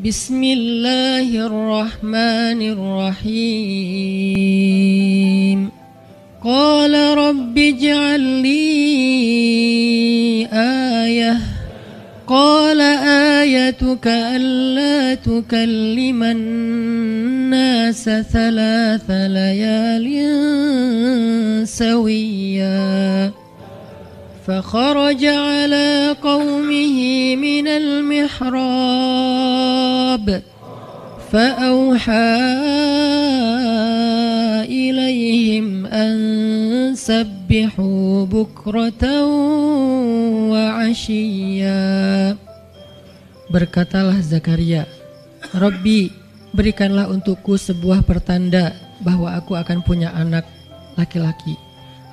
Bismillahirrahmanirrahim. Qala rabbi ij'al li ayah. Qala ayatuka alla tukalliman nasa thalatha layalin sawiyya. فخرج على قومه من المحراب فأوحى إليهم أن سبحوا بكرة وعشيا. Berkatalah Zakaria, Rabbi, berikanlah untukku sebuah pertanda bahwa aku akan punya anak laki-laki.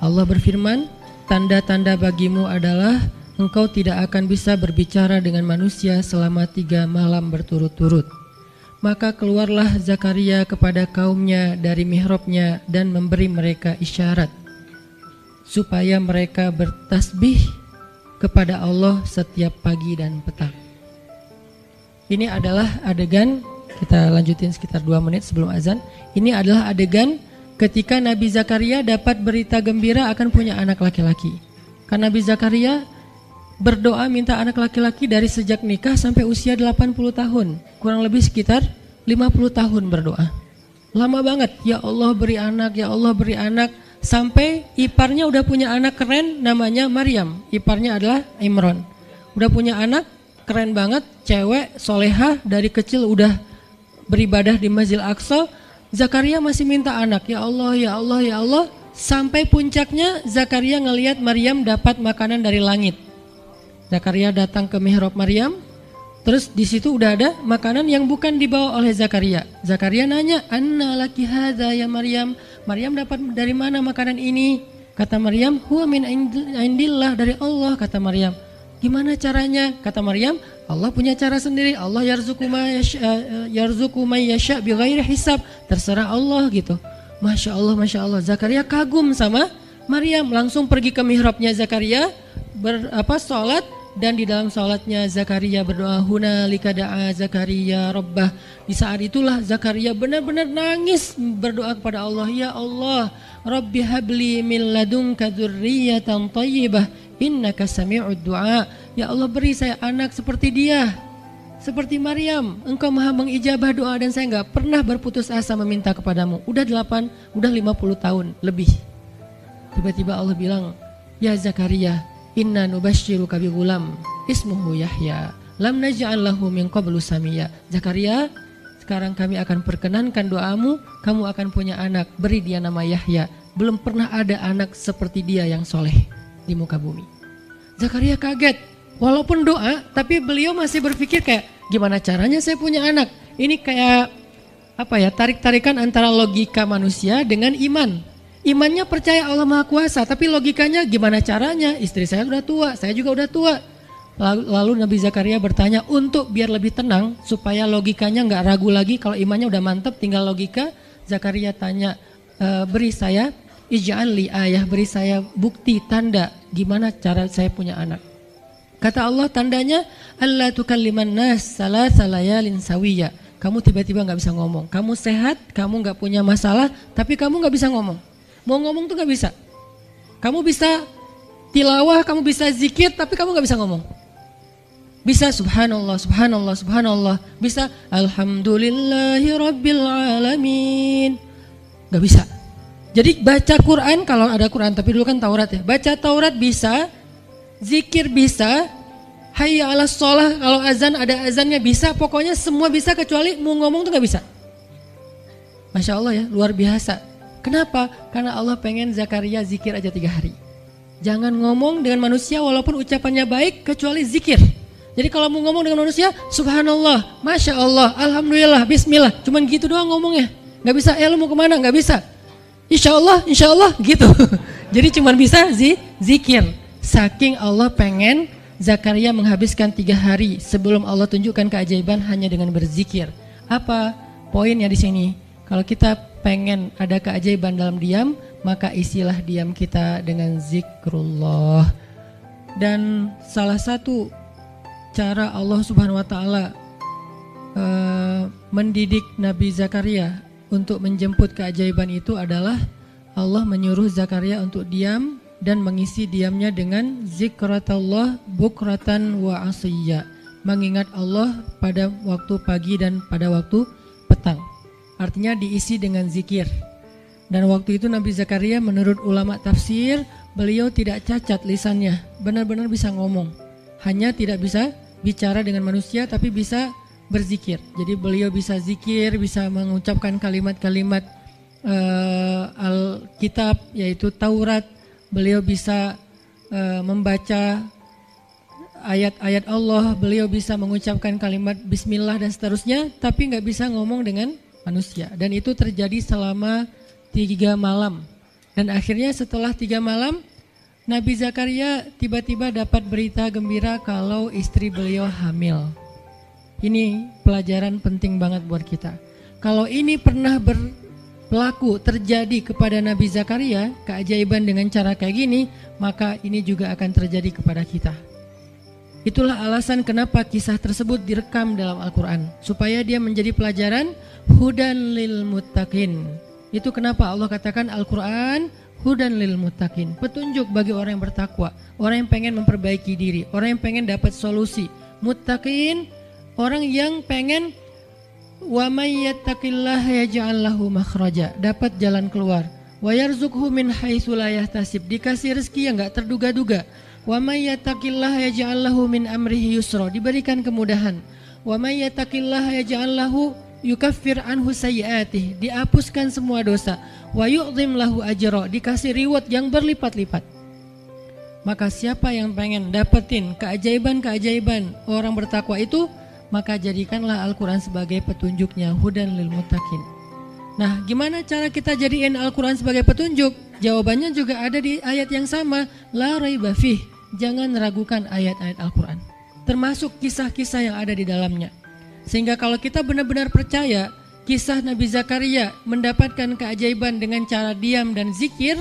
Allah berfirman, tanda-tanda bagimu adalah engkau tidak akan bisa berbicara dengan manusia selama 3 malam berturut-turut. Maka keluarlah Zakaria kepada kaumnya dari mihrabnya dan memberi mereka isyarat supaya mereka bertasbih kepada Allah setiap pagi dan petang. Ini adalah adegan, kita lanjutin sekitar 2 menit sebelum azan. Ini adalah adegan ketika Nabi Zakaria dapat berita gembira akan punya anak laki-laki. Karena Nabi Zakaria berdoa minta anak laki-laki dari sejak nikah sampai usia 80 tahun. Kurang lebih sekitar 50 tahun berdoa. Lama banget, ya Allah beri anak, ya Allah beri anak. Sampai iparnya udah punya anak keren namanya Maryam. Iparnya adalah Imran. Udah punya anak keren banget, cewek, solehah, dari kecil udah beribadah di Masjidil Aqsa. Zakaria masih minta anak, ya Allah, ya Allah, ya Allah. Sampai puncaknya Zakaria ngelihat Maryam dapat makanan dari langit. Zakaria datang ke mihrab Maryam, terus di situ udah ada makanan yang bukan dibawa oleh Zakaria. Zakaria nanya, "Anna laki hadza ya Maryam?" Maryam dapat dari mana makanan ini? Kata Maryam, "Huwa min indillah, dari Allah," kata Maryam. Gimana caranya? Kata Maryam, Allah punya cara sendiri. Allah yarzuqu may yasha bighairi hisab. Terserah Allah gitu. Masya Allah, Masya Allah. Zakaria kagum sama Maryam. Langsung pergi ke mihrabnya Zakaria, sholat. Dan di dalam sholatnya Zakaria berdoa, hunalika da'a Zakaria rabbah. Di saat itulah Zakaria benar-benar nangis berdoa kepada Allah, ya Allah, Rabbi habli min ladunka dzurriyyatan thayyibah innaka sami'ud du'a. Ya Allah, beri saya anak seperti dia, seperti Maryam. Engkau maha mengijabah doa dan saya enggak pernah berputus asa meminta kepadamu. Udah 50 tahun lebih. Tiba-tiba Allah bilang, ya Zakaria, inna nubashiruka bi ghulam ismuhu Yahya lam naj'al lahu min qablu samiyya. Zakaria, sekarang kami akan perkenankan doamu, kamu akan punya anak, beri dia nama Yahya. Belum pernah ada anak seperti dia yang soleh di muka bumi. Zakaria kaget, walaupun doa, tapi beliau masih berpikir kayak, gimana caranya saya punya anak? Ini kayak tarik-tarikan antara logika manusia dengan iman. Imannya percaya Allah Maha Kuasa, tapi logikanya gimana caranya? Istri saya udah tua, saya juga udah tua. Lalu Nabi Zakaria bertanya untuk biar lebih tenang, supaya logikanya nggak ragu lagi. Kalau imannya udah mantap, tinggal logika. Zakaria tanya, beri saya ij'al li ayah, beri saya bukti, tanda, gimana cara saya punya anak. Kata Allah, tandanya alla tukalliman nas salatsa layalin sawiyya. Kamu tiba-tiba nggak bisa ngomong. Kamu sehat, kamu nggak punya masalah, tapi kamu nggak bisa ngomong. Mau ngomong tuh gak bisa. Kamu bisa tilawah, kamu bisa zikir, tapi kamu gak bisa ngomong. Bisa subhanallah, subhanallah, subhanallah. Bisa alhamdulillahi rabbil alamin. Gak bisa. Jadi baca Quran, kalau ada Quran, tapi dulu kan Taurat ya. Baca Taurat bisa, zikir bisa, hayya ala sholah, kalau azan ada azannya bisa. Pokoknya semua bisa kecuali mau ngomong tuh gak bisa. Masya Allah ya, luar biasa. Kenapa? Karena Allah pengen Zakaria zikir aja 3 hari. Jangan ngomong dengan manusia walaupun ucapannya baik kecuali zikir. Jadi kalau mau ngomong dengan manusia, subhanallah, masya Allah, alhamdulillah, bismillah. Cuman gitu doang ngomongnya. Gak bisa, lu mau kemana? Gak bisa. Insya Allah gitu. Jadi cuman bisa zikir. Saking Allah pengen Zakaria menghabiskan 3 hari sebelum Allah tunjukkan keajaiban hanya dengan berzikir. Apa poinnya di sini? Kalau kita pengen ada keajaiban dalam diam, maka isilah diam kita dengan zikrullah. Dan salah satu cara Allah Subhanahu wa taala mendidik Nabi Zakaria untuk menjemput keajaiban itu adalah Allah menyuruh Zakaria untuk diam dan mengisi diamnya dengan zikratullah bukratan wa asiyya, mengingat Allah pada waktu pagi dan pada waktu petang. Artinya diisi dengan zikir. Dan waktu itu Nabi Zakaria menurut ulama tafsir, beliau tidak cacat lisannya, benar-benar bisa ngomong. Hanya tidak bisa bicara dengan manusia tapi bisa berzikir. Jadi beliau bisa zikir, bisa mengucapkan kalimat-kalimat Alkitab yaitu Taurat. Beliau bisa membaca ayat-ayat Allah, beliau bisa mengucapkan kalimat bismillah dan seterusnya, tapi nggak bisa ngomong dengan manusia. Dan itu terjadi selama 3 malam. Dan akhirnya setelah 3 malam, Nabi Zakaria tiba-tiba dapat berita gembira kalau istri beliau hamil. Ini pelajaran penting banget buat kita. Kalau ini pernah berlaku terjadi kepada Nabi Zakaria, keajaiban dengan cara kayak gini, maka ini juga akan terjadi kepada kita. Itulah alasan kenapa kisah tersebut direkam dalam Al-Quran, supaya dia menjadi pelajaran hudan lil muttaqin. Itu kenapa Allah katakan Al-Quran hudan lil muttaqin, petunjuk bagi orang yang bertakwa, orang yang pengen memperbaiki diri, orang yang pengen dapat solusi. Muttaqin, orang yang pengen wa may yattaqillaha yaj'al lahu makhraja, dapat jalan keluar. Wa yarzuqhu min haitsu la yahtasib, dikasih rezeki yang enggak terduga-duga. Wa may yattaqillaha yaj'al lahu min amrihi yusra, diberikan kemudahan. Wa may yattaqillaha yaj'al lahu yukaffir anhu sayyi'atih, dihapuskan semua dosa. Wa yu'dhim lahu ajra, dikasih reward yang berlipat-lipat. Maka siapa yang pengen dapetin keajaiban-keajaiban orang bertakwa itu, maka jadikanlah Al-Quran sebagai petunjuknya, hudan lil muttaqin. Nah, gimana cara kita jadiin Al-Quran sebagai petunjuk? Jawabannya juga ada di ayat yang sama, la raiba fih, jangan ragukan ayat-ayat Al-Quran, termasuk kisah-kisah yang ada di dalamnya. Sehingga kalau kita benar-benar percaya kisah Nabi Zakaria mendapatkan keajaiban dengan cara diam dan zikir,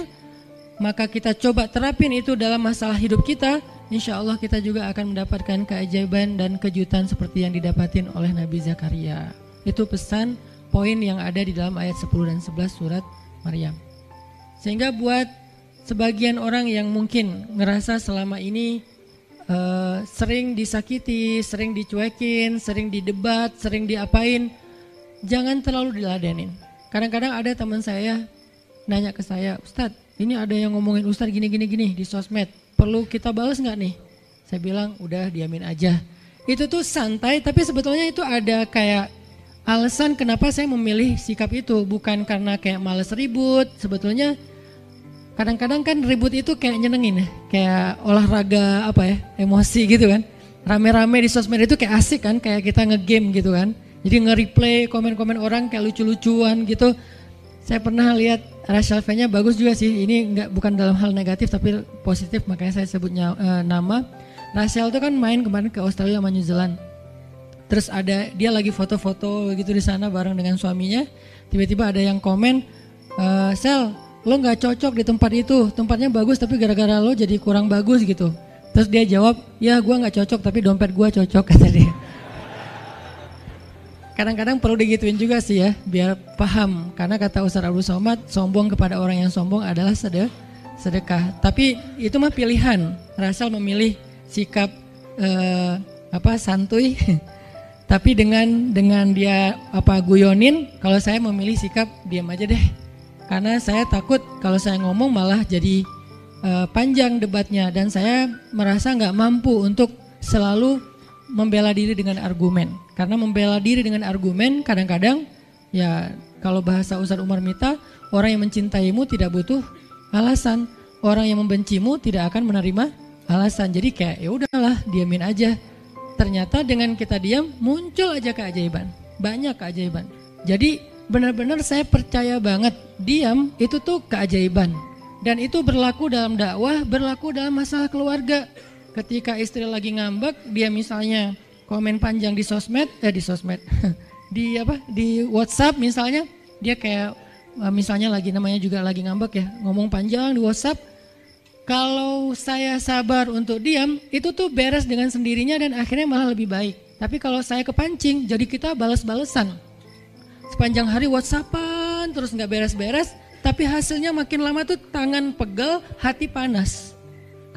maka kita coba terapin itu dalam masalah hidup kita, insya Allah kita juga akan mendapatkan keajaiban dan kejutan seperti yang didapatin oleh Nabi Zakaria. Itu pesan poin yang ada di dalam ayat 10 dan 11 surat Maryam. Sehingga buat sebagian orang yang mungkin ngerasa selama ini sering disakiti, sering dicuekin, sering didebat, sering diapain, jangan terlalu diladenin. Kadang-kadang ada teman saya nanya ke saya, Ustadz, ini ada yang ngomongin Ustadz gini di sosmed, perlu kita balas nggak nih? Saya bilang udah diamin aja. Itu tuh santai, tapi sebetulnya itu ada kayak alasan kenapa saya memilih sikap itu, bukan karena kayak males ribut. Sebetulnya kadang-kadang kan ribut itu kayak nyenengin ya, kayak olahraga apa ya, emosi gitu kan. Rame-rame di sosmed itu kayak asik kan, kayak kita ngegame gitu kan. Jadi nge-replay komen-komen orang kayak lucu-lucuan gitu. Saya pernah lihat Rachel V-nya bagus juga sih. Ini bukan dalam hal negatif tapi positif, makanya saya sebutnya nama. Rachel itu kan main kemarin ke Australia sama New Zealand. Terus ada dia lagi foto-foto gitu di sana bareng dengan suaminya. Tiba-tiba ada yang komen, Sel, lo nggak cocok di tempat itu, tempatnya bagus tapi gara-gara lo jadi kurang bagus gitu. Terus dia jawab, ya gue nggak cocok tapi dompet gue cocok, kata dia. Kadang-kadang perlu digituin juga sih ya, biar paham. Karena kata Ustaz Abdul Somad, sombong kepada orang yang sombong adalah sedekah. Tapi itu mah pilihan. Rachel memilih sikap santuy. Tapi dengan dia guyonin, kalau saya memilih sikap diam aja deh. Karena saya takut kalau saya ngomong malah jadi panjang debatnya, dan saya merasa nggak mampu untuk selalu membela diri dengan argumen. Karena membela diri dengan argumen kadang-kadang ya kalau bahasa Ustadz Umar Mita, orang yang mencintaimu tidak butuh alasan, orang yang membencimu tidak akan menerima alasan. Jadi kayak ya udahlah, diamin aja. Ternyata dengan kita diam muncul aja keajaiban, banyak keajaiban. Jadi benar-benar saya percaya banget diam itu tuh keajaiban. Dan itu berlaku dalam dakwah, berlaku dalam masalah keluarga. Ketika istri lagi ngambek, dia misalnya komen panjang di sosmed, di WhatsApp misalnya, dia kayak misalnya namanya juga lagi ngambek ya, ngomong panjang di WhatsApp. Kalau saya sabar untuk diam, itu tuh beres dengan sendirinya dan akhirnya malah lebih baik. Tapi kalau saya kepancing, jadi kita balas-balesan. Sepanjang hari WhatsAppan terus nggak beres-beres, tapi hasilnya makin lama tuh tangan pegel, hati panas.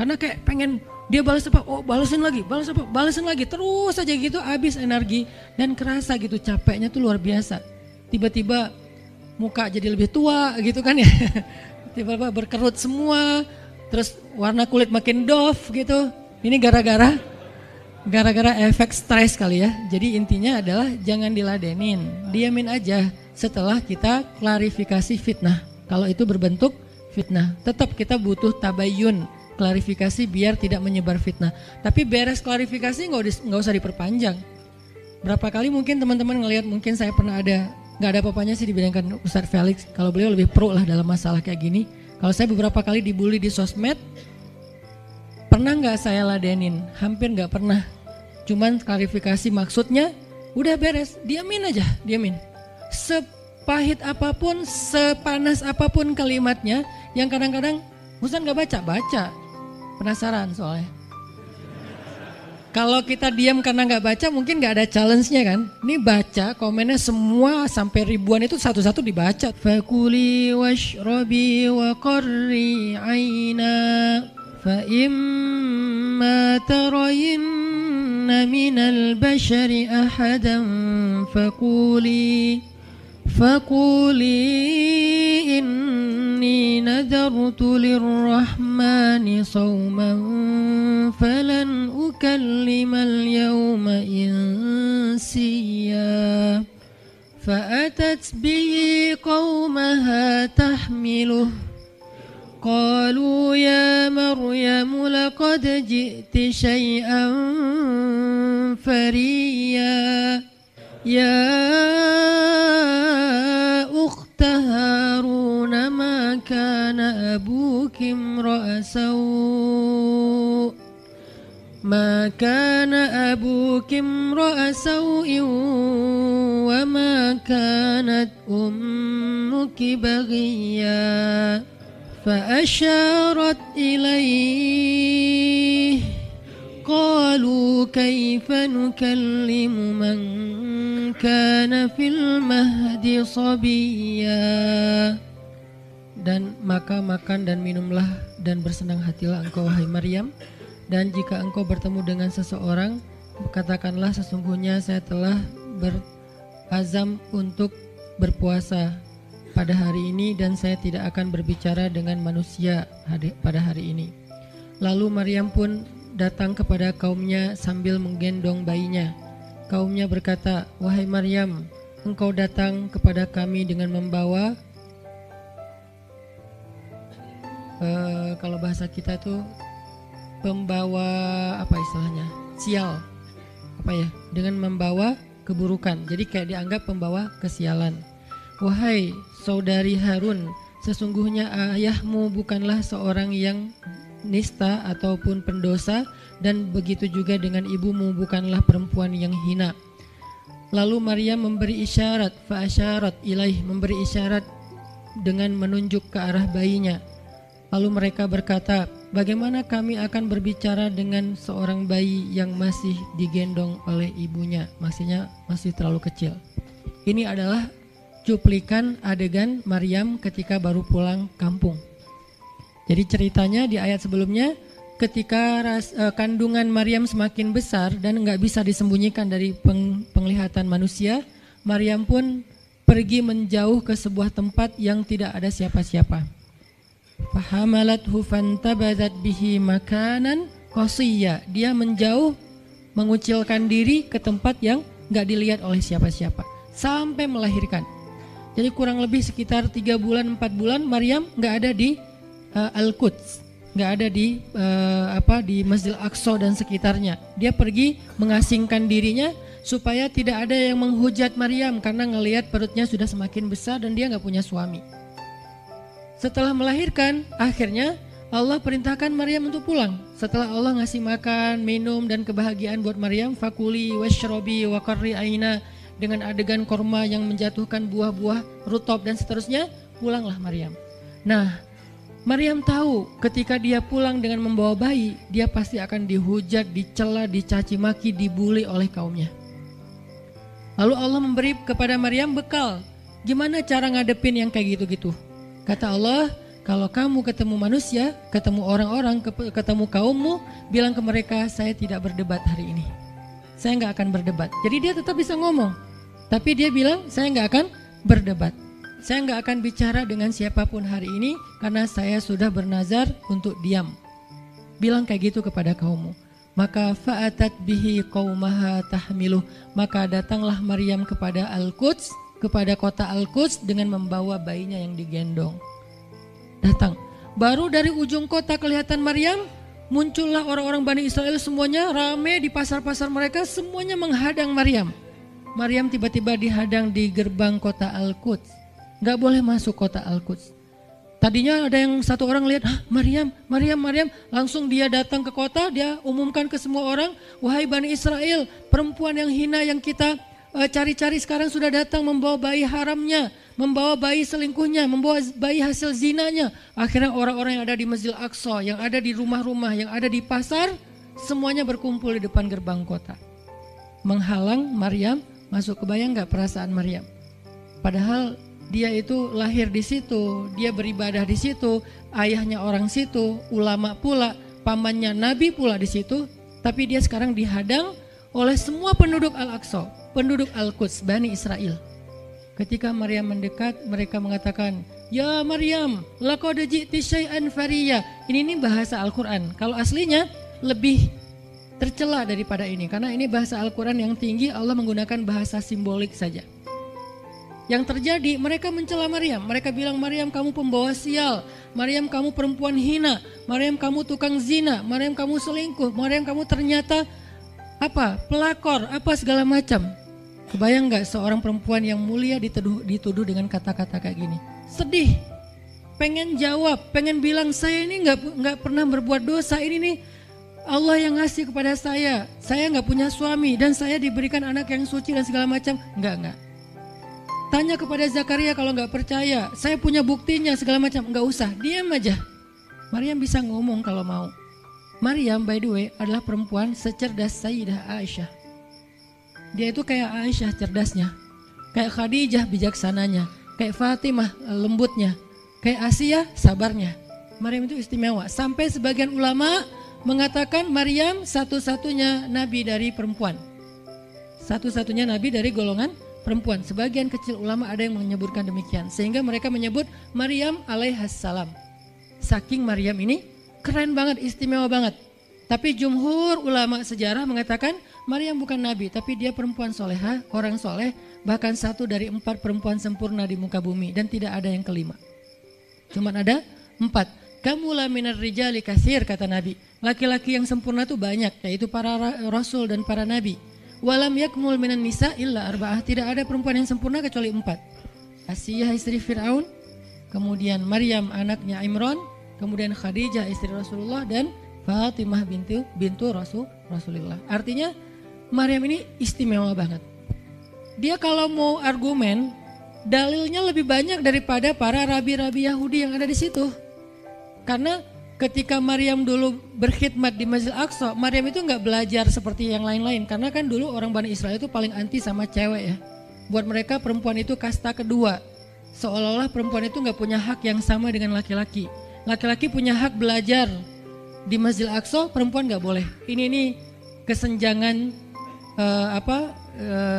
Karena kayak pengen dia balas apa, oh balasin lagi, balas apa, balasin lagi, terus aja gitu habis energi dan kerasa gitu capeknya tuh luar biasa. Tiba-tiba muka jadi lebih tua gitu kan ya, tiba-tiba berkerut semua, terus warna kulit makin doff gitu. Ini gara-gara efek stres kali ya. Jadi intinya adalah jangan diladenin, diamin aja setelah kita klarifikasi fitnah. Kalau itu berbentuk fitnah, tetap kita butuh tabayun, klarifikasi biar tidak menyebar fitnah. Tapi beres klarifikasi nggak usah diperpanjang. Berapa kali mungkin teman-teman ngelihat, mungkin saya pernah nggak ada apa-apanya sih dibilangkan Ustadz Felix. Kalau beliau lebih pro lah dalam masalah kayak gini. Kalau saya beberapa kali dibully di sosmed, pernah nggak saya ladenin? Hampir nggak pernah. Cuman klarifikasi maksudnya, udah beres, diamin aja, diamin. Sepahit apapun, sepanas apapun kalimatnya, yang kadang-kadang Ustaz nggak baca. Penasaran soalnya. Kalau kita diam karena nggak baca, mungkin nggak ada challenge-nya kan. Ini baca, komennya semua sampai ribuan itu satu-satu dibaca. Fakuli washrabi wa qarri aina fa imma tarayinna minal bashari ahadan فقولي إني نذرت للرحمن صوما فلن أكلم اليوم إنسيا فأتت به قومها تحمله قالوا يا مريم لقد جئت شيئا فريا يا أخت هارون ما كان أبوك امرأ سوء وما كانت أمك بغيا فأشارت إليه قالوا كيف نكلم من كان في المهد صبيا. Dan maka makan dan minumlah dan bersenang hatilah engkau wahai Maryam, dan jika engkau bertemu dengan seseorang, katakanlah sesungguhnya saya telah berazam untuk berpuasa pada hari ini dan saya tidak akan berbicara dengan manusia pada hari ini. Lalu Maryam pun datang kepada kaumnya sambil menggendong bayinya. Kaumnya berkata, wahai Maryam, engkau datang kepada kami dengan membawa kalau bahasa kita tuh pembawa apa istilahnya, sial, apa ya, dengan membawa keburukan. Jadi kayak dianggap pembawa kesialan. Wahai saudari Harun, sesungguhnya ayahmu bukanlah seorang yang nista ataupun pendosa, dan begitu juga dengan ibumu bukanlah perempuan yang hina. Lalu Maryam memberi isyarat, fa'asyarat ilaih, memberi isyarat dengan menunjuk ke arah bayinya. Lalu mereka berkata, bagaimana kami akan berbicara dengan seorang bayi yang masih digendong oleh ibunya, maksudnya masih terlalu kecil. Ini adalah cuplikan adegan Maryam ketika baru pulang kampung. Jadi ceritanya di ayat sebelumnya, ketika kandungan Maryam semakin besar dan nggak bisa disembunyikan dari penglihatan manusia, Maryam pun pergi menjauh ke sebuah tempat yang tidak ada siapa-siapa. Fahamalathu fantabadat bihi makanan qasiyya. Dia menjauh, mengucilkan diri ke tempat yang nggak dilihat oleh siapa-siapa sampai melahirkan. Jadi kurang lebih sekitar 3 bulan 4 bulan Maryam nggak ada di Al-Quds, nggak ada di di Masjidil Aqsa dan sekitarnya. Dia pergi mengasingkan dirinya supaya tidak ada yang menghujat Maryam karena ngelihat perutnya sudah semakin besar dan dia nggak punya suami. Setelah melahirkan, akhirnya Allah perintahkan Maryam untuk pulang. Setelah Allah ngasih makan, minum dan kebahagiaan buat Maryam, fakuli washrobi wa qarri aina, dengan adegan korma yang menjatuhkan buah-buah rutop dan seterusnya, pulanglah Maryam. Nah, Maryam tahu ketika dia pulang dengan membawa bayi, dia pasti akan dihujat, dicela, dicaci maki, dibully oleh kaumnya. Lalu Allah memberi kepada Maryam bekal. Gimana cara ngadepin yang kayak gitu-gitu? Kata Allah, kalau kamu ketemu manusia, ketemu orang-orang, ketemu kaummu, bilang ke mereka, saya tidak berdebat hari ini. Saya nggak akan berdebat. Jadi dia tetap bisa ngomong. Tapi dia bilang, saya nggak akan berdebat. Saya nggak akan bicara dengan siapapun hari ini karena saya sudah bernazar untuk diam. Bilang kayak gitu kepada kaummu. Maka fa'atat bihi qaumaha tahmiluh. Maka datanglah Maryam kepada Al-Quds, kepada kota Al-Quds dengan membawa bayinya yang digendong. Datang. Baru dari ujung kota kelihatan Maryam, muncullah orang-orang Bani Israel semuanya rame di pasar-pasar mereka, semuanya menghadang Maryam. Maryam tiba-tiba dihadang di gerbang kota Al-Quds. Gak boleh masuk kota Al-Quds. Tadinya ada yang satu orang lihat, Maryam. Langsung dia datang ke kota, dia umumkan ke semua orang, wahai Bani Israel, perempuan yang hina yang kita cari-cari sekarang sudah datang membawa bayi haramnya, membawa bayi selingkuhnya, membawa bayi hasil zinanya. Akhirnya orang-orang yang ada di Masjidil Aqsa, yang ada di rumah-rumah, yang ada di pasar, semuanya berkumpul di depan gerbang kota. Menghalang Maryam masuk. Kebayang gak perasaan Maryam? Padahal dia itu lahir di situ, dia beribadah di situ, ayahnya orang situ, ulama pula, pamannya Nabi pula di situ, tapi dia sekarang dihadang oleh semua penduduk Al-Aqsa, penduduk Al-Quds, Bani Israel. Ketika Maryam mendekat, mereka mengatakan, "Ya Maryam, laqad ji'ti syai'an fariyya." Ini bahasa Al-Quran. Kalau aslinya lebih tercela daripada ini, karena ini bahasa Al-Quran yang tinggi, Allah menggunakan bahasa simbolik saja. Yang terjadi, mereka mencela Maryam. Mereka bilang, Maryam kamu pembawa sial, Maryam kamu perempuan hina, Maryam kamu tukang zina, Maryam kamu selingkuh, Maryam kamu ternyata pelakor, segala macam. Kebayang gak seorang perempuan yang mulia dituduh dengan kata-kata kayak gini? Sedih, pengen jawab, pengen bilang, saya ini gak pernah berbuat dosa, ini nih Allah yang ngasih kepada saya gak punya suami, dan saya diberikan anak yang suci dan segala macam. Enggak. Tanya kepada Zakaria kalau nggak percaya, saya punya buktinya segala macam. Nggak usah, diam aja. Maryam bisa ngomong kalau mau. Maryam by the way adalah perempuan secerdas Sayyidah Aisyah. Dia itu kayak Aisyah cerdasnya, kayak Khadijah bijaksananya, kayak Fatimah lembutnya, kayak Asia sabarnya. Maryam itu istimewa. Sampai sebagian ulama mengatakan Maryam satu-satunya nabi dari perempuan, satu-satunya nabi dari golongan perempuan. Sebagian kecil ulama ada yang menyebutkan demikian, sehingga mereka menyebut Maryam alaihassalam. Saking Maryam ini keren banget, istimewa banget. Tapi jumhur ulama sejarah mengatakan Maryam bukan nabi, tapi dia perempuan solehah, orang soleh, bahkan satu dari 4 perempuan sempurna di muka bumi, dan tidak ada yang kelima. Cuman ada 4. Kamula minar rijali katsir, kata Nabi. Laki-laki yang sempurna itu banyak, yaitu para rasul dan para nabi. Walam yakmul minan nisa illa arba'ah. Tidak ada perempuan yang sempurna kecuali 4. Asiyah istri Fir'aun, kemudian Maryam anaknya Imran, kemudian Khadijah istri Rasulullah, dan Fatimah bintu Rasulullah. Artinya Maryam ini istimewa banget. Dia kalau mau argumen, dalilnya lebih banyak daripada para rabi-rabi Yahudi yang ada di situ. Karena ketika Maryam dulu berkhidmat di Masjidil Aqsa, Maryam itu nggak belajar seperti yang lain-lain. Karena kan dulu orang Bani Israel itu paling anti sama cewek ya. Buat mereka perempuan itu kasta kedua. Seolah-olah perempuan itu nggak punya hak yang sama dengan laki-laki. Laki-laki punya hak belajar di Masjidil Aqsa, perempuan nggak boleh. Ini kesenjangan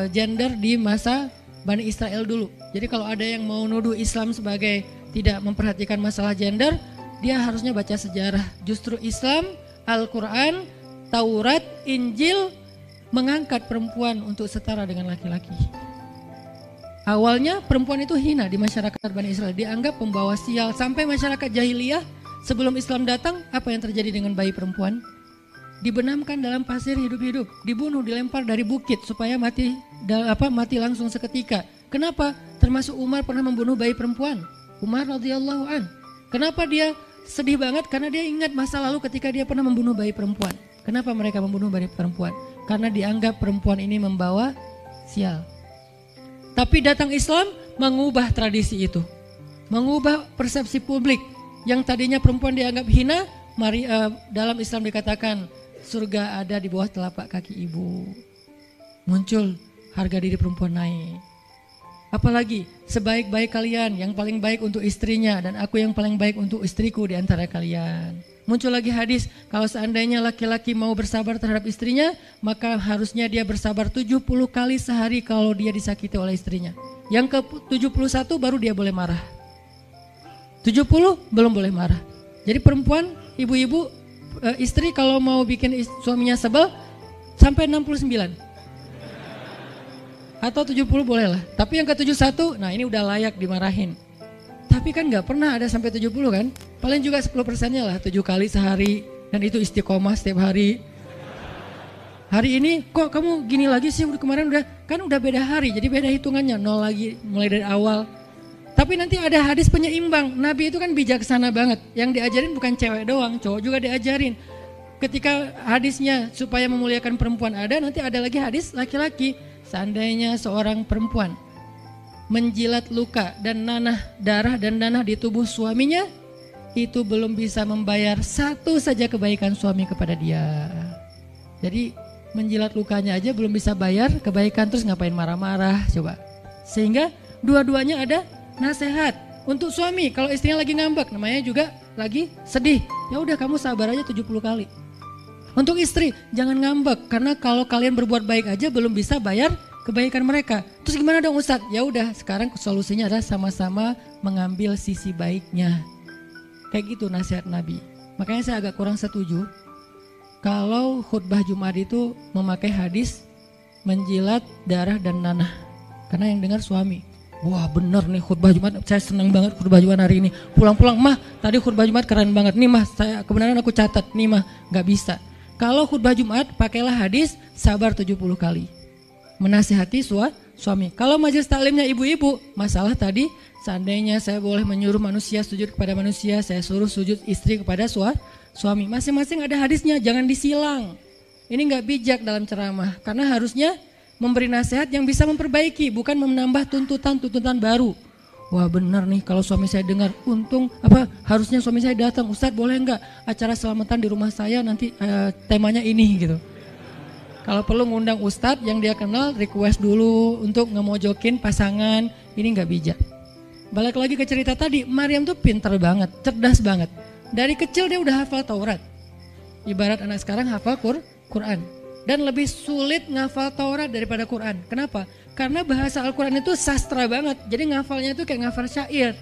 gender di masa Bani Israel dulu. Jadi kalau ada yang mau nuduh Islam sebagai tidak memperhatikan masalah gender, dia harusnya baca sejarah. Justru Islam, Al-Quran, Taurat, Injil mengangkat perempuan untuk setara dengan laki-laki. Awalnya perempuan itu hina di masyarakat Bani Israel, dianggap pembawa sial. Sampai masyarakat jahiliyah sebelum Islam datang, apa yang terjadi dengan bayi perempuan? Dibenamkan dalam pasir hidup-hidup, dibunuh, dilempar dari bukit supaya mati langsung seketika. Kenapa? Termasuk Umar pernah membunuh bayi perempuan. Umar radhiyallahu an. Kenapa dia sedih banget? Karena dia ingat masa lalu ketika dia pernah membunuh bayi perempuan. Kenapa mereka membunuh bayi perempuan? Karena dianggap perempuan ini membawa sial. Tapi datang Islam mengubah tradisi itu, mengubah persepsi publik. Yang tadinya perempuan dianggap hina, dalam Islam dikatakan surga ada di bawah telapak kaki ibu. Muncul harga diri perempuan naik. Apalagi sebaik-baik kalian yang paling baik untuk istrinya dan aku yang paling baik untuk istriku di antara kalian. Muncul lagi hadis, kalau seandainya laki-laki mau bersabar terhadap istrinya, maka harusnya dia bersabar 70 kali sehari kalau dia disakiti oleh istrinya. Yang ke 71 baru dia boleh marah. 70 belum boleh marah. Jadi perempuan, ibu-ibu, istri kalau mau bikin suaminya sebel sampai 69. Atau 70 boleh lah. Tapi yang ke 71, nah ini udah layak dimarahin. Tapi kan gak pernah ada sampai 70 kan. Paling juga 10%-nya lah, 7 kali sehari. Dan itu istiqomah setiap hari. Hari ini kok kamu gini lagi sih, kemarin udah beda hari. Jadi beda hitungannya, 0 lagi mulai dari awal. Tapi nanti ada hadis penyeimbang. Nabi itu kan bijaksana banget. Yang diajarin bukan cewek doang, cowok juga diajarin. Ketika hadisnya supaya memuliakan perempuan ada, nanti ada lagi hadis laki-laki. Seandainya seorang perempuan menjilat luka dan darah dan nanah di tubuh suaminya, itu belum bisa membayar satu saja kebaikan suami kepada dia. Jadi menjilat lukanya aja belum bisa bayar kebaikan, terus ngapain marah-marah coba. Sehingga dua-duanya ada nasihat untuk suami. Kalau istrinya lagi ngambek, namanya juga lagi sedih, ya udah kamu sabar aja 70 kali. Untuk istri jangan ngambek, karena kalau kalian berbuat baik aja belum bisa bayar kebaikan mereka. Terus gimana dong Ustadz? Ya udah, sekarang solusinya adalah sama-sama mengambil sisi baiknya. Kayak gitu nasihat Nabi. Makanya saya agak kurang setuju kalau khutbah Jumat itu memakai hadis menjilat darah dan nanah. Karena yang dengar suami. Wah bener nih khutbah Jumat, saya senang banget khutbah Jumat hari ini. Pulang-pulang, mah tadi khutbah Jumat keren banget. Nih mah, saya kebenaran aku catat. Nih mah, gak bisa. Kalau khutbah Jumat pakailah hadis sabar 70 kali. Menasihati suami. Kalau majelis taklimnya ibu-ibu, masalah tadi seandainya saya boleh menyuruh manusia sujud kepada manusia, saya suruh sujud istri kepada suami. Masing-masing ada hadisnya, jangan disilang. Ini gak bijak dalam ceramah, karena harusnya memberi nasihat yang bisa memperbaiki, bukan menambah tuntutan baru. Wah benar nih kalau suami saya dengar, harusnya suami saya datang, Ustadz boleh nggak acara selamatan di rumah saya nanti temanya ini gitu. Kalau perlu ngundang Ustadz yang dia kenal, request dulu untuk ngemojokin pasangan, ini nggak bijak. Balik lagi ke cerita tadi, Maryam tuh pinter banget, cerdas banget. Dari kecil dia udah hafal Taurat. Ibarat anak sekarang hafal Quran. Dan lebih sulit ngafal Taurat daripada Quran. Kenapa? Karena bahasa Al-Quran itu sastra banget. Jadi ngafalnya itu kayak ngafal syair.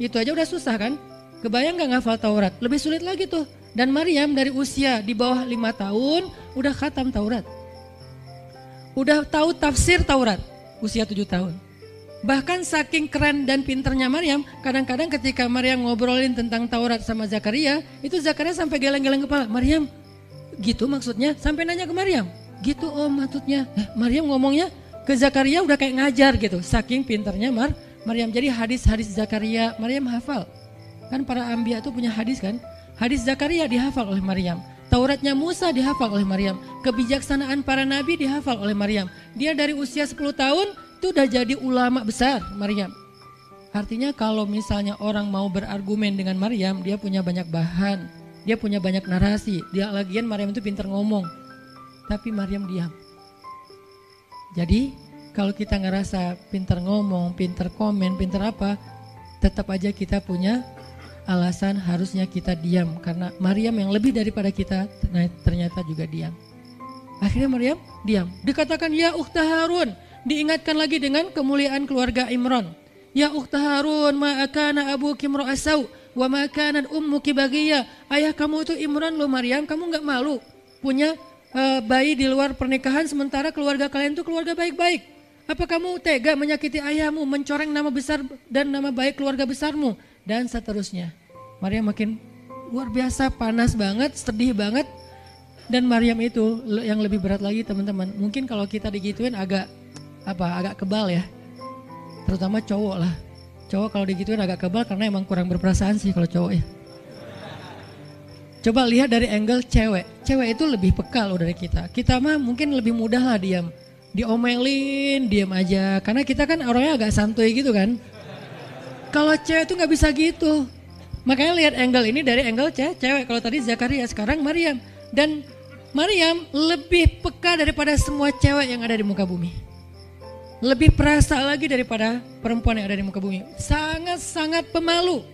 Itu aja udah susah kan? Kebayang gak ngafal Taurat? Lebih sulit lagi tuh. Dan Maryam dari usia di bawah 5 tahun udah khatam Taurat. Udah tahu tafsir Taurat. Usia 7 tahun. Bahkan saking keren dan pinternya Maryam, kadang-kadang ketika Maryam ngobrolin tentang Taurat sama Zakaria, itu Zakaria sampai geleng-geleng kepala. Maryam, gitu maksudnya? Sampai nanya ke Maryam. Gitu maksudnya. Maryam ngomongnya ke Zakaria udah kayak ngajar gitu. Saking pinternya Maryam. Jadi hadis-hadis Zakaria Maryam hafal. Kan para anbiya tuh punya hadis kan. Hadis Zakaria dihafal oleh Maryam. Tauratnya Musa dihafal oleh Maryam. Kebijaksanaan para nabi dihafal oleh Maryam. Dia dari usia 10 tahun itu udah jadi ulama besar Maryam. Artinya kalau misalnya orang mau berargumen dengan Maryam, dia punya banyak bahan. Dia punya banyak narasi. Dia lagian Maryam itu pintar ngomong. Tapi Maryam diam. Jadi kalau kita ngerasa pintar ngomong, pintar komen, pintar apa, tetap aja kita punya alasan harusnya kita diam. Karena Maryam yang lebih daripada kita ternyata juga diam. Akhirnya Maryam diam. Dikatakan ya ukhta Harun. Diingatkan lagi dengan kemuliaan keluarga Imran. Ya ukhta Harun ma akana abuki imra'asau wa ma kanat ummuki baghiyah. Ayah kamu itu Imran loh Maryam, kamu enggak malu punya bayi di luar pernikahan sementara keluarga kalian itu keluarga baik-baik. Apa kamu tega menyakiti ayahmu, mencoreng nama besar dan nama baik keluarga besarmu dan seterusnya. Maryam makin luar biasa, panas banget, sedih banget. Dan Maryam itu yang lebih berat lagi teman-teman. Mungkin kalau kita digituin agak kebal ya. Terutama cowok lah. Cowok kalau digituin agak kebal karena emang kurang berperasaan sih kalau cowok ya. Coba lihat dari angle cewek. Cewek itu lebih peka loh dari kita. Kita mah mungkin lebih mudah lah diam. Diomelin, diam aja. Karena kita kan orangnya agak santuy gitu kan. Kalau cewek itu gak bisa gitu. Makanya lihat angle ini dari angle cewek. Kalau tadi Zakaria, sekarang Maryam. Dan Maryam lebih peka daripada semua cewek yang ada di muka bumi. Lebih perasa lagi daripada perempuan yang ada di muka bumi. Sangat-sangat pemalu.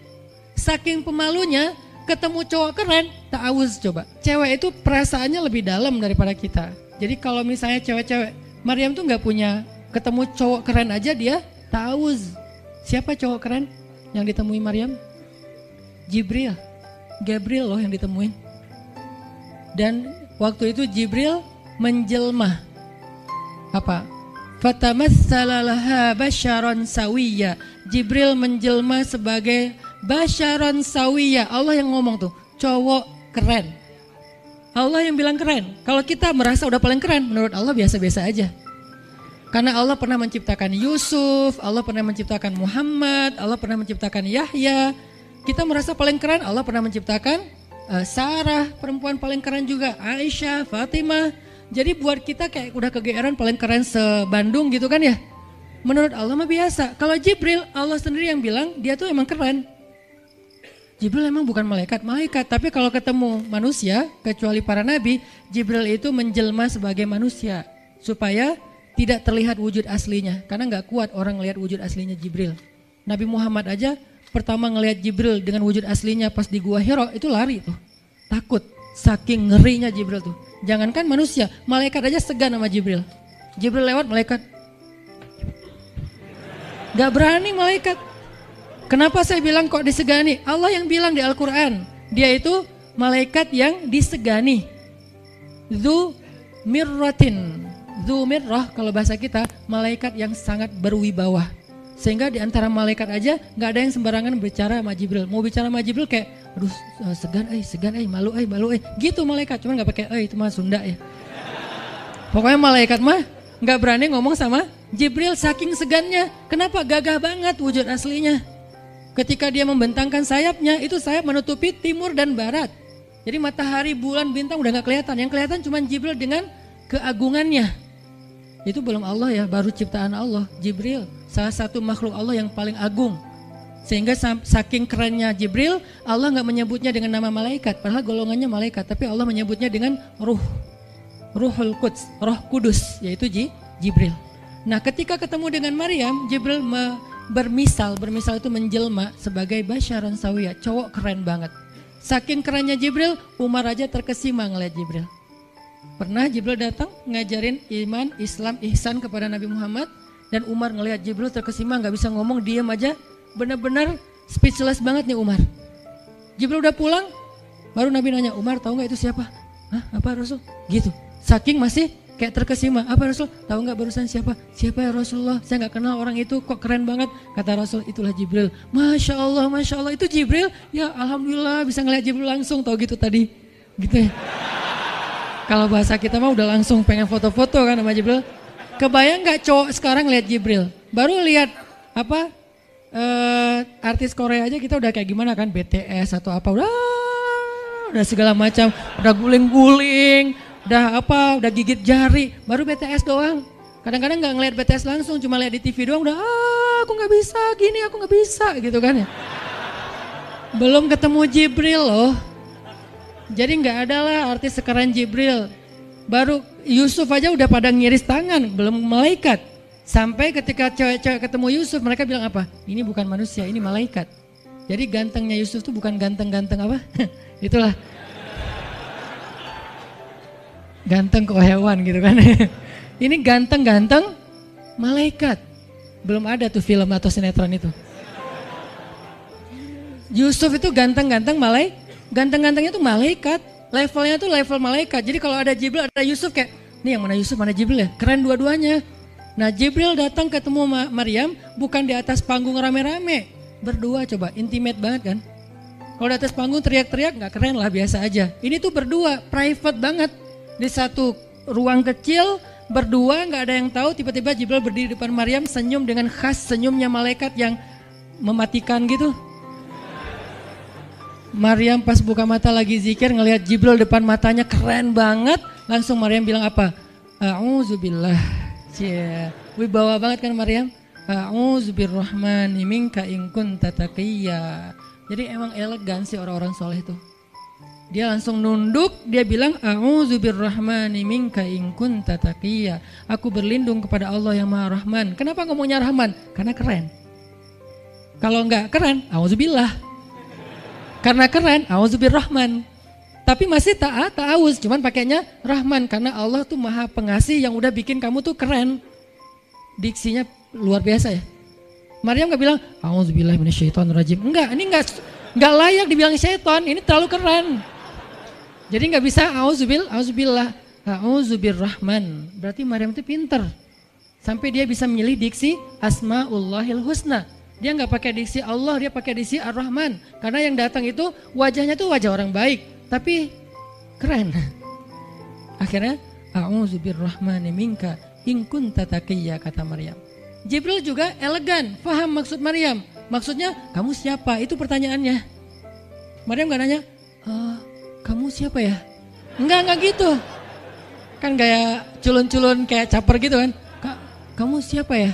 Saking pemalunya, ketemu cowok keren, ta'awuz coba. Cewek itu perasaannya lebih dalam daripada kita. Jadi kalau misalnya cewek-cewek, Maryam tuh gak punya, ketemu cowok keren aja dia ta'awuz. Siapa cowok keren yang ditemui Maryam? Jibril. Gabriel loh yang ditemuin. Dan waktu itu Jibril menjelma. Apa? Fatamatsala laha basyaron sawiyya. Jibril menjelma sebagai basyaron sawiyya. Allah yang ngomong tuh, cowok keren. Allah yang bilang keren. Kalau kita merasa udah paling keren, menurut Allah biasa-biasa aja. Karena Allah pernah menciptakan Yusuf, Allah pernah menciptakan Muhammad, Allah pernah menciptakan Yahya. Kita merasa paling keren, Allah pernah menciptakan Sarah, perempuan paling keren juga, Aisyah, Fatimah. Jadi buat kita kayak udah kegeeran paling keren se-Bandung gitu kan ya. Menurut Allah mah biasa. Kalau Jibril, Allah sendiri yang bilang dia tuh emang keren. Jibril emang bukan malaikat, tapi kalau ketemu manusia, kecuali para nabi, Jibril itu menjelma sebagai manusia. Supaya tidak terlihat wujud aslinya. Karena gak kuat orang ngelihat wujud aslinya Jibril. Nabi Muhammad aja pertama ngelihat Jibril dengan wujud aslinya pas di Gua Hira itu lari tuh. Takut, saking ngerinya Jibril tuh. Jangankan manusia, malaikat aja segan sama Jibril. Jibril lewat, malaikat gak berani malaikat. Kenapa saya bilang kok disegani? Allah yang bilang di Al-Quran, dia itu malaikat yang disegani. Dzu mirratin. Dzu mirrah kalau bahasa kita, malaikat yang sangat berwibawa. Sehingga di antara malaikat aja gak ada yang sembarangan bicara sama Jibril. Mau bicara sama Jibril kayak, aduh segan, malu, gitu malaikat. Cuman gak pakai, itu mah Sunda ya. Pokoknya malaikat mah gak berani ngomong sama Jibril saking segannya. Kenapa? Gagah banget wujud aslinya. Ketika dia membentangkan sayapnya, itu sayap menutupi timur dan barat. Jadi matahari, bulan, bintang udah gak kelihatan. Yang kelihatan cuma Jibril dengan keagungannya. Itu belum Allah ya, baru ciptaan Allah. Jibril, salah satu makhluk Allah yang paling agung. Sehingga saking kerennya Jibril, Allah gak menyebutnya dengan nama malaikat. Padahal golongannya malaikat, tapi Allah menyebutnya dengan Ruhul Quds, Roh Kudus, yaitu Jibril. Nah ketika ketemu dengan Maryam, Jibril bermisal itu menjelma sebagai basyaran sawiyah, cowok keren banget. Saking kerennya Jibril, Umar aja terkesima ngeliat Jibril. Pernah Jibril datang ngajarin iman, Islam, ihsan kepada Nabi Muhammad, dan Umar ngeliat Jibril terkesima, gak bisa ngomong, diem aja, bener-bener speechless banget nih Umar. Jibril udah pulang, baru Nabi nanya, Umar tahu gak itu siapa? Hah, apa Rasul? Gitu, saking masih kayak terkesima. Apa Rasul? Tahu nggak barusan siapa? Siapa ya Rasulullah? Saya nggak kenal orang itu, kok keren banget. Kata Rasul, itulah Jibril. Masya Allah itu Jibril. Ya Alhamdulillah bisa ngeliat Jibril langsung, tahu gitu tadi. Gitu ya. Kalau bahasa kita mah udah langsung pengen foto-foto kan sama Jibril. Kebayang nggak cowok sekarang lihat Jibril? Baru lihat apa? Artis Korea aja kita udah kayak gimana kan? BTS atau apa? Udah segala macam. Udah guling-guling. Udah gigit jari, baru BTS doang. Kadang-kadang gak ngeliat BTS langsung, cuma lihat di TV doang udah aku gak bisa gini, aku gak bisa gitu kan ya. Belum ketemu Jibril loh. Jadi gak ada lah artis sekeren Jibril. Baru Yusuf aja udah pada ngiris tangan, belum malaikat. Sampai ketika cewek-cewek ketemu Yusuf, mereka bilang apa? Ini bukan manusia, ini malaikat. Jadi gantengnya Yusuf tuh bukan ganteng-ganteng apa? Itulah. Ganteng kok hewan gitu kan. Ini ganteng-ganteng malaikat. Belum ada tuh film atau sinetron itu. Yusuf itu ganteng-ganteng ganteng-gantengnya tuh malaikat. Levelnya tuh level malaikat. Jadi kalau ada Jibril, ada Yusuf kayak, nih yang mana Yusuf, mana Jibril ya? Keren dua-duanya. Nah Jibril datang ketemu Maryam bukan di atas panggung rame-rame. Berdua coba, intimate banget kan. Kalau di atas panggung teriak-teriak gak keren lah, biasa aja. Ini tuh berdua, private banget. Di satu ruang kecil, berdua gak ada yang tahu, tiba-tiba Jibril berdiri di depan Maryam, senyum dengan khas senyumnya malaikat yang mematikan gitu. Maryam pas buka mata lagi zikir, ngelihat Jibril depan matanya keren banget. Langsung Maryam bilang apa? A'udzubillah. Wibawa banget kan Maryam. A'udzubirrahmani minka in kunta taqiyya. Jadi emang elegan sih orang-orang soleh tuh. Dia langsung nunduk, dia bilang a'udzubirrahmani minka in kunta taqiyya. Aku berlindung kepada Allah yang Maha Rahman. Kenapa ngomongnya Rahman? Karena keren. Kalau enggak keren, a'udzubillah. Karena keren, a'udzubirrahman. Tapi masih ta'awuz, cuman pakainya Rahman karena Allah tuh Maha Pengasih yang udah bikin kamu tuh keren. Diksinya luar biasa ya. Maryam enggak bilang a'udzubillahi minasyaitonirrajim. Enggak, ini enggak layak dibilang syaitan, ini terlalu keren. Jadi nggak bisa auzubillah, auzubirrahman. Berarti Maryam itu pinter. Sampai dia bisa memilih diksi Asmaullahil Husna. Dia nggak pakai diksi Allah, dia pakai diksi Ar-Rahman. Karena yang datang itu wajahnya tuh wajah orang baik, tapi keren. Akhirnya auzubirrahmani minka in kunta taqiyya, kata Maryam. Jibril juga elegan, paham maksud Maryam. Maksudnya kamu siapa? Itu pertanyaannya. Maryam nggak nanya, kamu siapa ya? Enggak gitu. Kan gaya culun-culun kayak caper gitu kan. Kamu siapa ya?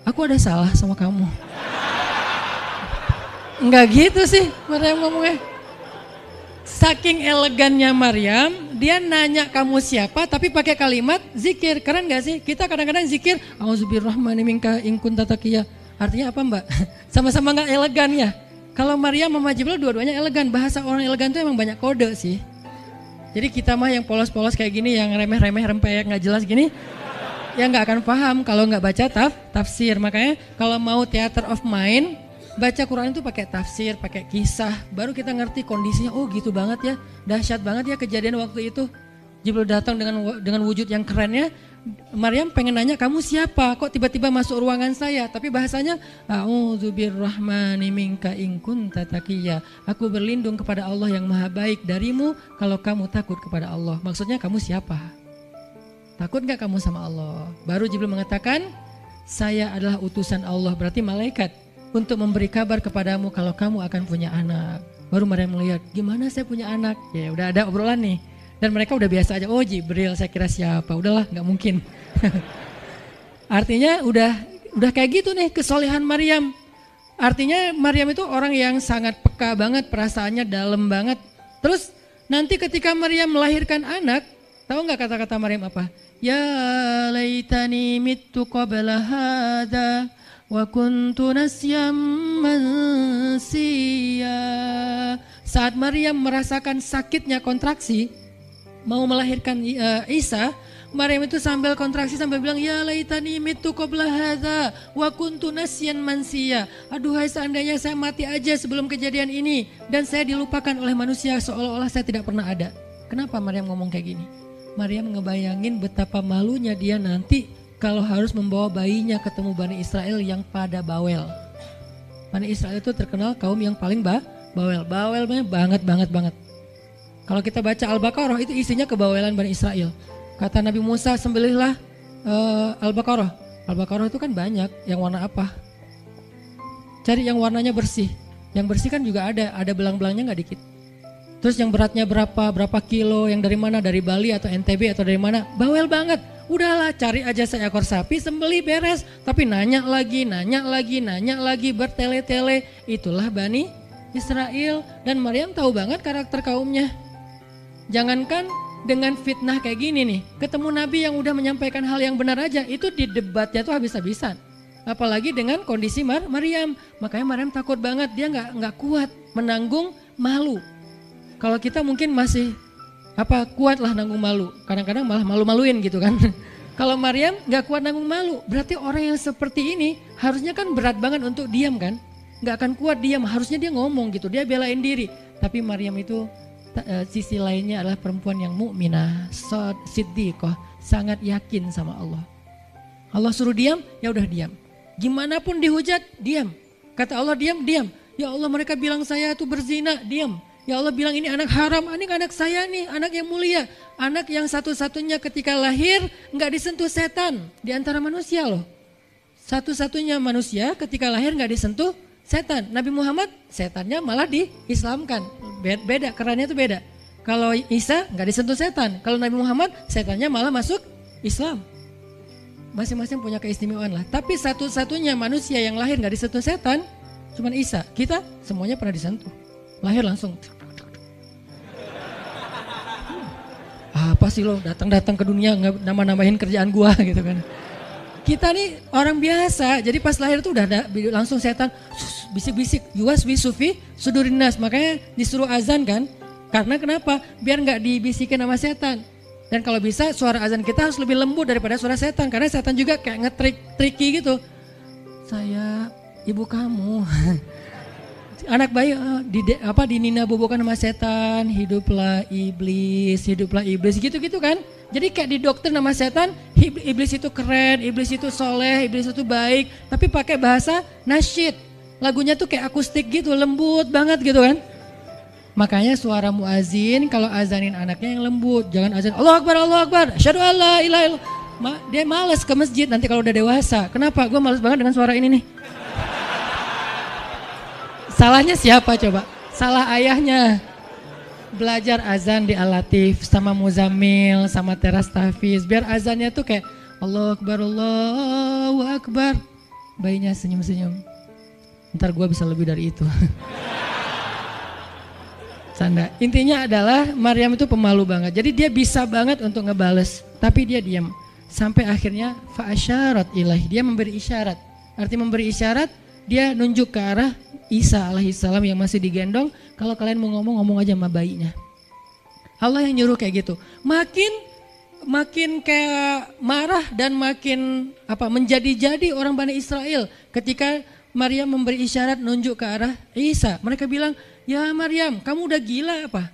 Aku ada salah sama kamu. Enggak gitu sih Maryam ngomongnya. Saking elegannya Maryam, dia nanya kamu siapa tapi pakai kalimat zikir. Keren gak sih? Kita kadang-kadang zikir A'udzubirrahmani minka in kunta taqiyya. Artinya apa Mbak? Sama-sama gak elegan ya. Kalau Maryam sama Jibril dua-duanya elegan. Bahasa orang elegan tuh emang banyak kode sih. Jadi kita mah yang polos-polos kayak gini, yang remeh-remeh rempeyek gak jelas gini, ya gak akan paham kalau gak baca tafsir. Makanya kalau mau theater of mind, baca Quran itu pakai tafsir, pakai kisah. Baru kita ngerti kondisinya, oh gitu banget ya, dahsyat banget ya kejadian waktu itu. Jibril datang dengan wujud yang kerennya. Maryam pengen nanya kamu siapa, kok tiba-tiba masuk ruangan saya. Tapi bahasanya a'udzubirrahmani minka in kunta taqiyya. Aku berlindung kepada Allah yang Maha Baik darimu kalau kamu takut kepada Allah. Maksudnya kamu siapa? Takut gak kamu sama Allah? Baru Jibril mengatakan saya adalah utusan Allah, berarti malaikat, untuk memberi kabar kepadamu kalau kamu akan punya anak. Baru Maryam melihat gimana saya punya anak. Ya udah ada obrolan nih. Dan mereka udah biasa aja, oh Jibril saya kira siapa, udahlah gak mungkin. Artinya udah kayak gitu nih kesolehan Maryam. Artinya Maryam itu orang yang sangat peka banget, perasaannya dalam banget. Terus nanti ketika Maryam melahirkan anak, tahu gak kata-kata Maryam apa? Ya laitani mittu qabla hadha wa kuntu nasyam mansiya. Saat Maryam merasakan sakitnya kontraksi, mau melahirkan Isa, Maryam itu sambil kontraksi sambil bilang ya laitani mittu qabla hadza wa kuntu nasyan mansiya. Aduhai seandainya saya mati aja sebelum kejadian ini dan saya dilupakan oleh manusia seolah-olah saya tidak pernah ada. Kenapa Maryam ngomong kayak gini? Maryam ngebayangin betapa malunya dia nanti kalau harus membawa bayinya ketemu Bani Israel yang pada bawel. Bani Israel itu terkenal kaum yang paling bawel. Bawelnya banget. Kalau kita baca Al-Baqarah itu isinya kebawelan Bani Israel. Kata Nabi Musa, sembelihlah Al-Baqarah. Al-Baqarah itu kan banyak, yang warna apa? Cari yang warnanya bersih. Yang bersih kan juga ada belang-belangnya gak dikit. Terus yang beratnya berapa kilo, yang dari mana, dari Bali atau NTB atau dari mana? Bawel banget. Udahlah cari aja seekor sapi, sembelih beres. Tapi nanya lagi, bertele-tele. Itulah Bani Israel. Dan Maryam tahu banget karakter kaumnya. Jangankan dengan fitnah kayak gini nih, ketemu Nabi yang udah menyampaikan hal yang benar aja, itu di debatnya tuh habis-habisan. Apalagi dengan kondisi Maryam. Makanya Maryam takut banget, dia nggak kuat menanggung malu. Kalau kita mungkin masih kuat lah nanggung malu, kadang-kadang malah malu-maluin gitu kan. Kalau Maryam nggak kuat nanggung malu, berarti orang yang seperti ini harusnya kan berat banget untuk diam kan, nggak akan kuat diam, harusnya dia ngomong gitu, dia belain diri. Tapi Maryam itu sisi lainnya adalah perempuan yang mukminah, siddiqah, sangat yakin sama Allah. Allah suruh diam, ya udah diam. Gimana pun dihujat, diam. Kata Allah diam. Ya Allah mereka bilang saya tuh berzina, diam. Ya Allah bilang ini anak haram, ini anak saya nih, anak yang mulia. Anak yang satu-satunya ketika lahir nggak disentuh setan di antara manusia loh. Satu-satunya manusia ketika lahir nggak disentuh setan. Nabi Muhammad setannya malah diislamkan. Beda, kerannya itu beda. Kalau Isa nggak disentuh setan. Kalau Nabi Muhammad setannya malah masuk Islam. Masing-masing punya keistimewaan lah. Tapi satu-satunya manusia yang lahir nggak disentuh setan Cuman Isa, kita semuanya pernah disentuh. Lahir langsung. Apa sih lo datang-datang ke dunia nambah-nambahin kerjaan gua gitu kan. Kita nih orang biasa, jadi pas lahir tuh udah ada langsung setan bisik-bisik, yuwas wisufi sudurinas, makanya disuruh azan kan. Karena kenapa? Biar nggak dibisikin sama setan. Dan kalau bisa suara azan kita harus lebih lembut daripada suara setan, karena setan juga kayak tricky gitu. Saya ibu kamu. Anak bayi dinina bobokan sama setan, hiduplah iblis gitu-gitu kan. Jadi kayak didoktrin sama setan, iblis itu keren, iblis itu soleh, iblis itu baik, tapi pakai bahasa nasyid. Lagunya tuh kayak akustik gitu, lembut banget gitu kan. Makanya suara muazin kalau azanin anaknya yang lembut, jangan azan Allahu Akbar, asyhadu alla ilaha illallah. Dia malas ke masjid nanti kalau udah dewasa. Kenapa? Gue malas banget dengan suara ini nih. Salahnya siapa coba? Salah ayahnya. Belajar azan di Al-Latif sama Muzammil sama Teras Tahfiz. Biar azannya tuh kayak Allahu Akbar. Bayinya senyum-senyum. Ntar gue bisa lebih dari itu. Canda. Intinya adalah Maryam itu pemalu banget. Jadi dia bisa banget untuk ngebales. Tapi dia diam. Sampai akhirnya fa'asyarat ilaih. Dia memberi isyarat. Arti memberi isyarat, dia nunjuk ke arah Isa alaihissalam yang masih digendong. Kalau kalian mau ngomong aja sama bayinya. Allah yang nyuruh kayak gitu. Makin kayak marah dan makin menjadi-jadi orang Bani Israel ketika Maryam memberi isyarat nunjuk ke arah Isa. Mereka bilang, ya Maryam, kamu udah gila apa?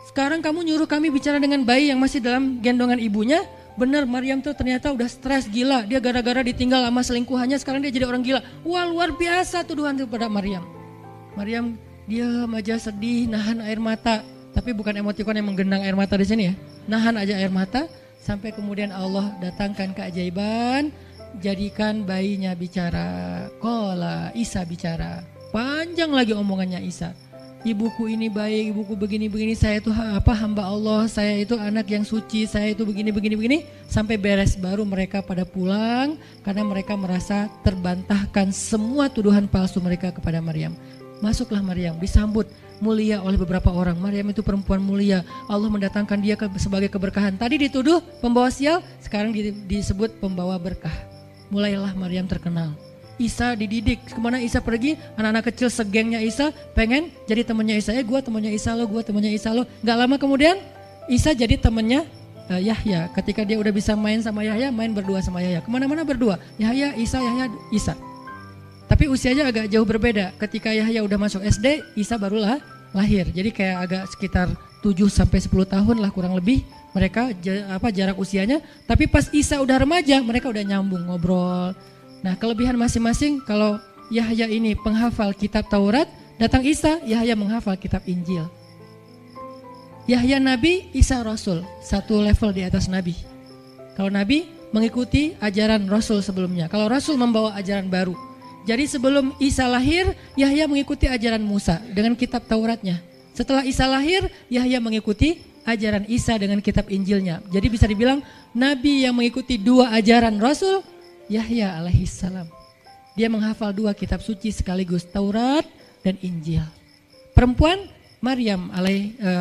Sekarang kamu nyuruh kami bicara dengan bayi yang masih dalam gendongan ibunya. Benar, Maryam tuh ternyata udah stres gila. Dia gara-gara ditinggal sama selingkuhannya, sekarang dia jadi orang gila. Wah, luar biasa tuduhan kepada Maryam. Maryam diam aja, sedih, nahan air mata. Tapi bukan emotikon yang menggenang air mata di sini ya. Nahan aja air mata sampai kemudian Allah datangkan keajaiban, jadikan bayinya bicara. Qala, Isa bicara. Panjang lagi omongannya Isa. Ibuku ini baik, ibuku begini-begini, saya itu hamba Allah, saya itu anak yang suci, saya itu begini-begini, sampai beres baru mereka pada pulang karena mereka merasa terbantahkan semua tuduhan palsu mereka kepada Maryam. Masuklah Maryam, disambut mulia oleh beberapa orang. Maryam itu perempuan mulia, Allah mendatangkan dia sebagai keberkahan. Tadi dituduh pembawa sial, sekarang disebut pembawa berkah. Mulailah Maryam terkenal. Isa dididik, kemana Isa pergi, anak-anak kecil segengnya Isa pengen jadi temannya Isa. Gue temannya Isa lo, gue temannya Isa lo. Gak lama kemudian Isa jadi temannya Yahya. Ketika dia udah bisa main sama Yahya, main berdua sama Yahya. Kemana-mana berdua, Yahya, Isa. Tapi usianya agak jauh berbeda. Ketika Yahya udah masuk SD, Isa barulah lahir. Jadi kayak agak sekitar 7-10 tahun lah kurang lebih mereka jarak usianya. Tapi pas Isa udah remaja, mereka udah nyambung ngobrol. Nah, kelebihan masing-masing, kalau Yahya ini penghafal kitab Taurat, datang Isa, Yahya menghafal kitab Injil. Yahya Nabi, Isa Rasul, satu level di atas Nabi. Kalau Nabi mengikuti ajaran Rasul sebelumnya, kalau Rasul membawa ajaran baru. Jadi sebelum Isa lahir, Yahya mengikuti ajaran Musa dengan kitab Tauratnya. Setelah Isa lahir, Yahya mengikuti ajaran Isa dengan kitab Injilnya. Jadi bisa dibilang Nabi yang mengikuti dua ajaran Rasul, Yahya alaihissalam. Dia menghafal dua kitab suci sekaligus, Taurat dan Injil. Perempuan Maryam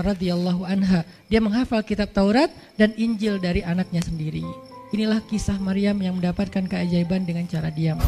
radhiyallahu anha, dia menghafal kitab Taurat dan Injil dari anaknya sendiri. Inilah kisah Maryam yang mendapatkan keajaiban dengan cara diam.